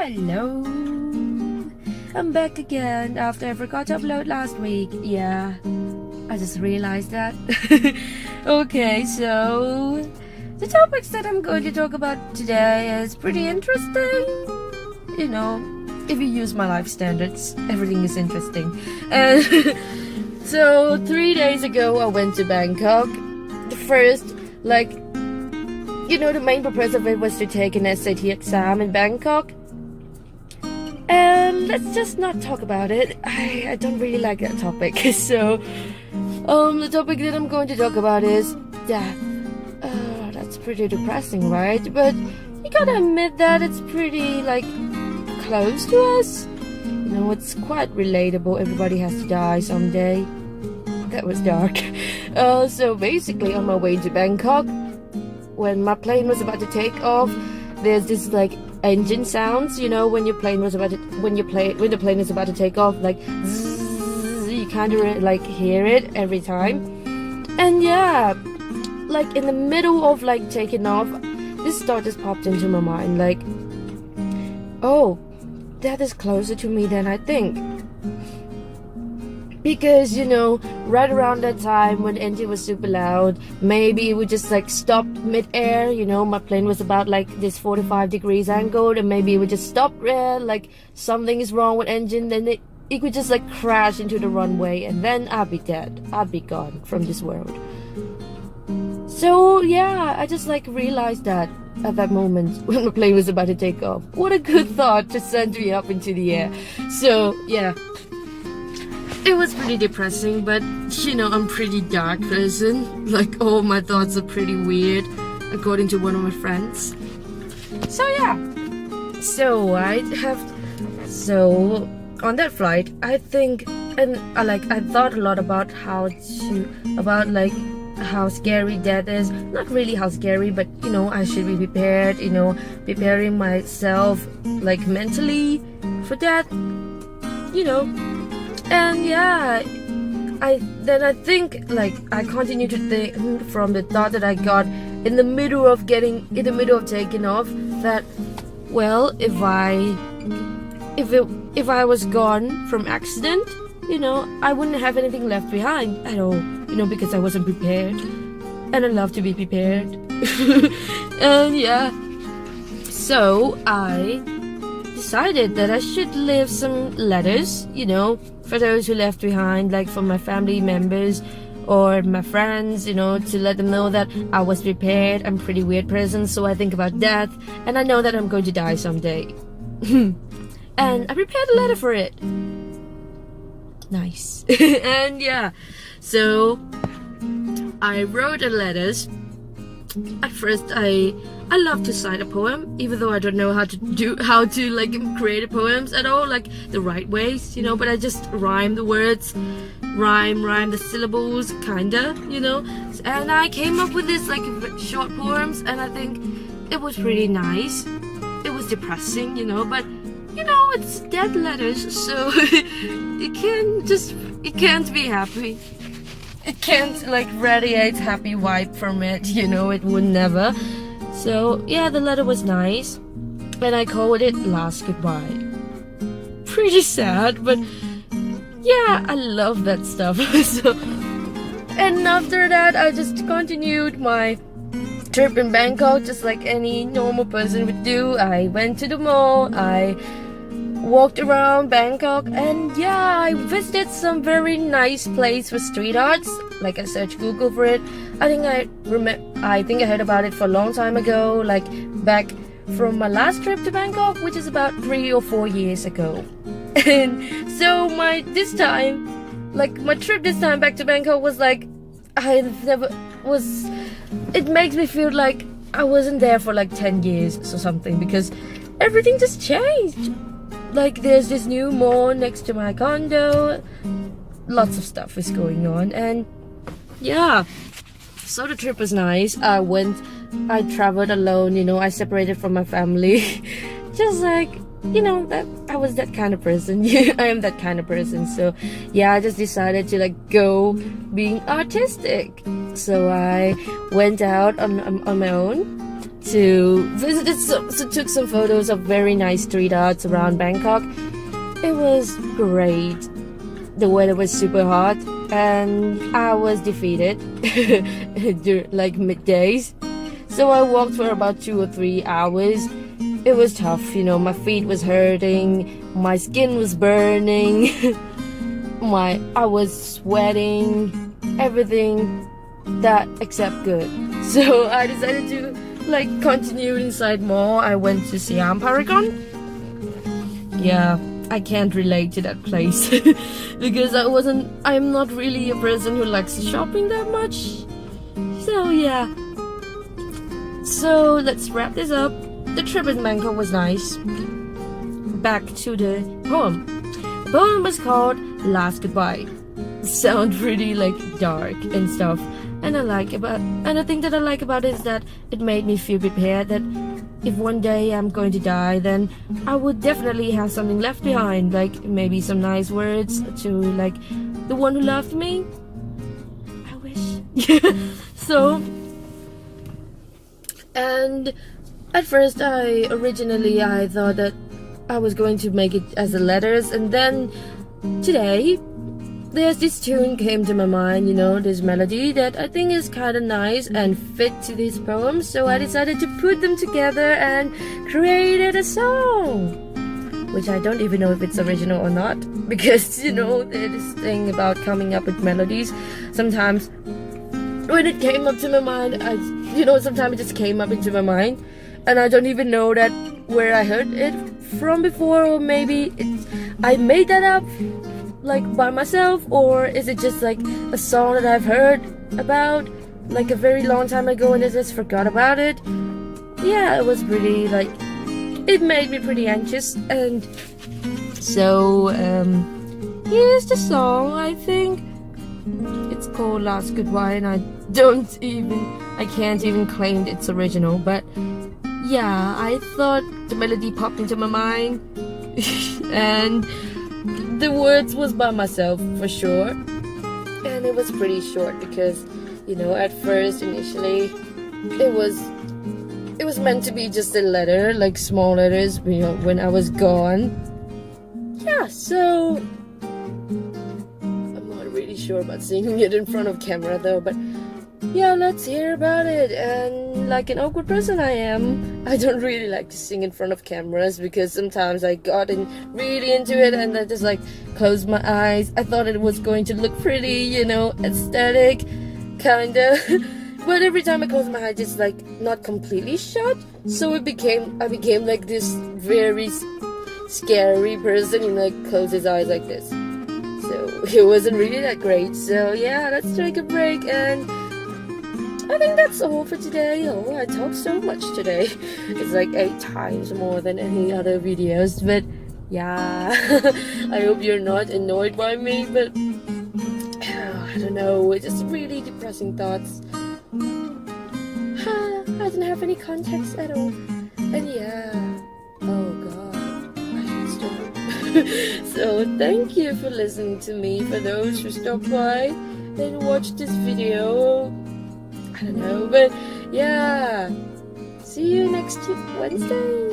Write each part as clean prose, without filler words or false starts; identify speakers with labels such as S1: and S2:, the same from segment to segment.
S1: Hello. I'm back again after I forgot to upload last week. Yeah, I just realized that. Okay, so the topics that I'm going to talk about today is pretty interesting. You know, if you use my life standards, everything is interesting. And so 3 days ago, I went to Bangkok. The first, the main purpose of it was to take an SAT exam in Bangkok. And let's just not talk about it. I don't really like that topic. So, the topic that I'm going to talk about is death. That's pretty depressing, right? But you gotta admit that it's pretty, close to us. You know, it's quite relatable. Everybody has to die someday. That was dark. So basically, on my way to Bangkok, when my plane was about to take off, there's this engine sounds, you know, when the plane is about to take off, zzz, you kind of hear it every time. And yeah, in the middle of taking off, this thought just popped into my mind, oh, that is closer to me than I think. Because, you know, right around that time when the engine was super loud, maybe it would just stopped mid-air, you know, my plane was about this 45 degrees angle, and maybe it would just stop there, something is wrong with engine, then it could just crash into the runway, and then I'd be dead. I'd be gone from this world. So yeah, I just realized that at that moment when my plane was about to take off. What a good thought to send me up into the air. So yeah. It was pretty depressing, but you know, I'm a pretty dark person. All my thoughts are pretty weird, according to one of my friends. So yeah. So on that flight, I think, and I thought a lot about how scary death is. Not really how scary, but you know, I should be prepared, you know, preparing myself mentally for death, you know. And yeah, I continue to think from the thought that I got in the middle of taking off, that well, if I was gone from accident, you know, I wouldn't have anything left behind at all, you know, because I wasn't prepared, and I love to be prepared. And yeah, so I decided that I should leave some letters, you know, for those who left behind, for my family members or my friends, you know, to let them know that I was prepared. I'm a pretty weird person, so I think about death, and I know that I'm going to die someday. And I prepared a letter for it. Nice. And yeah, so I wrote a letters. At first, I love to cite a poem, even though I don't know how to create poems at all, the right ways, you know. But I just rhyme the words, rhyme the syllables, kinda, you know. And I came up with this short poems, and I think it was pretty nice. It was depressing, you know, but you know, it's dead letters, so it can't be happy. It can't radiate happy vibe from it, you know, it would never. So yeah, the letter was nice, and I called it Last Goodbye. Pretty sad, but yeah, I love that stuff. So, and after that, I just continued my trip in Bangkok just like any normal person would do. I went to the mall, I walked around Bangkok, and yeah, I visited some very nice place for street arts. I searched Google for it. I think I heard about it for a long time ago, back from my last trip to Bangkok, which is about 3 or 4 years ago. And so my trip this time back to Bangkok was it makes me feel like I wasn't there for 10 years or something, because everything just changed. There's this new mall next to my condo. Lots of stuff is going on, and yeah, so the trip was nice. I traveled alone, you know, I separated from my family. Just you know, that I was that kind of person. I am that kind of person. So yeah, I just decided to go being artistic. So I went out on my own to visit it, so took some photos of very nice street arts around Bangkok. It was great. The weather was super hot and I was defeated like middays. So I walked for about 2 or 3 hours. It was tough, you know, my feet was hurting, my skin was burning, I was sweating, everything that except good. So I decided to like continue inside more. I went to Siam Paragon. Yeah, I can't relate to that place because I'm not really a person who likes shopping that much. So yeah. So let's wrap this up. The trip in Bangkok was nice. Back to the poem. The poem was called Last Goodbye. Sound pretty like dark and stuff. And the thing that I like about it is that it made me feel prepared that if one day I'm going to die, then I would definitely have something left behind, like maybe some nice words to like the one who loved me. I wish. So, and at first I thought that I was going to make it as the letters, and then today there's this tune came to my mind, you know, this melody that I think is kind of nice and fit to this poem, so I decided to put them together and created a song, which I don't even know if it's original or not, because, you know, there's this thing about coming up with melodies. Sometimes when it came up to my mind, sometimes it just came up into my mind and I don't even know that where I heard it from before, or maybe I made that up like by myself, or is it just like a song that I've heard about like a very long time ago and I just forgot about it. Yeah, it was pretty like, it made me pretty anxious, and so here's the song. I think it's called Last Goodbye, and I can't even claim it's original, but yeah, I thought the melody popped into my mind and the words was by myself for sure, and it was pretty short because, you know, at first initially it was meant to be just a letter, like small letters, you know, when I was gone. Yeah, so I'm not really sure about singing it in front of camera though, but yeah, let's hear about it. And like an awkward person I am, I don't really like to sing in front of cameras because sometimes I got really into it and I just like closed my eyes. I thought it was going to look pretty, you know, aesthetic, kinda. But every time I closed my eyes, it's like not completely shut. So I became like this very scary person, you know, like close his eyes like this. So it wasn't really that great. So yeah, let's take a break, and I think that's all for today. Oh, I talked so much today. It's like 8 times more than any other videos, but yeah. I hope you're not annoyed by me, but I don't know, it's just really depressing thoughts. I don't have any context at all. And yeah, oh god, I should stop. So thank you for listening to me. For those who stopped by and watched this video, I don't know, but yeah, see you next Wednesday.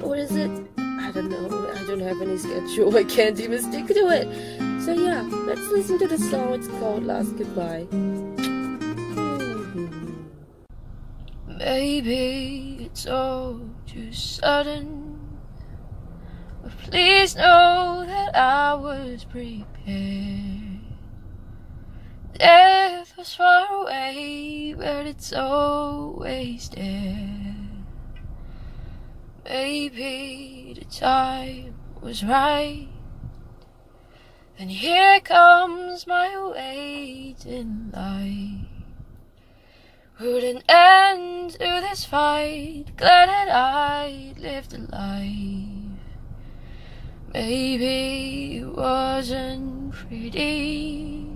S1: Or is it? I don't know, I don't have any schedule, I can't even stick to it. So yeah, let's listen to the song. It's called Last Goodbye. Maybe it's all too sudden, but please know that I was prepared. Death was far away, but it's always there. Maybe the time was right, and here comes my waiting light. Put an end to this fight, glad that I lived a life. Maybe it wasn't pretty,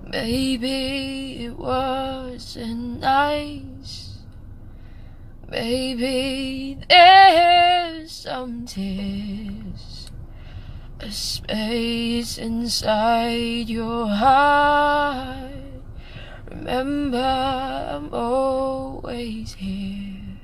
S1: maybe it wasn't nice, maybe there's some tears, a space inside your heart. Remember, I'm always here.